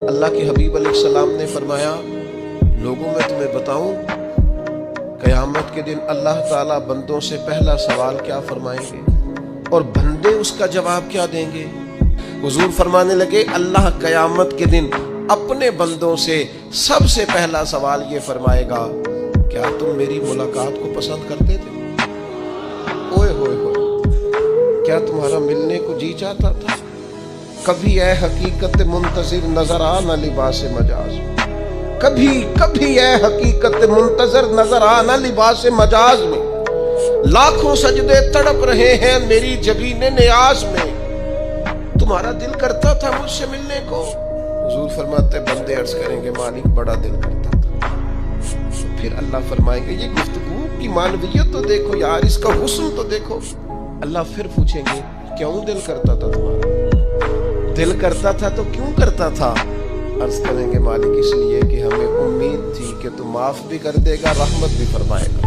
اللہ کے حبیب علیہ السلام نے فرمایا، لوگوں میں تمہیں بتاؤں قیامت کے دن اللہ تعالیٰ بندوں سے پہلا سوال کیا فرمائیں گے اور بندے اس کا جواب کیا دیں گے؟ حضور فرمانے لگے اللہ قیامت کے دن اپنے بندوں سے سب سے پہلا سوال یہ فرمائے گا، کیا تم میری ملاقات کو پسند کرتے تھے؟ اوئے ہوئے ہوئے، کیا تمہارا ملنے کو جی چاہتا تھا؟ کبھی اے حقیقت منتظر نظر آنا لباس مجاز، کبھی اے حقیقت منتظر نظر آنا لباس مجاز میں، لاکھوں سجدے تڑپ رہے ہیں میری جبین نیاز میں، تمہارا دل کرتا تھا مجھ سے ملنے کو؟ حضور فرماتے بندے عرض کریں گے مالک بڑا دل کرتا تھا۔ پھر اللہ فرمائیں گے یہ گفتگو کی معنویت تو دیکھو یار، اس کا حسن تو دیکھو۔ اللہ پھر پوچھیں گے کیوں دل کرتا تھا تمہارا؟ دل کرتا تھا تو کیوں کرتا تھا؟ عرض کریں گے مالک اس لیے کہ ہمیں امید تھی کہ تو معاف بھی کر دے گا، رحمت بھی فرمائے گا۔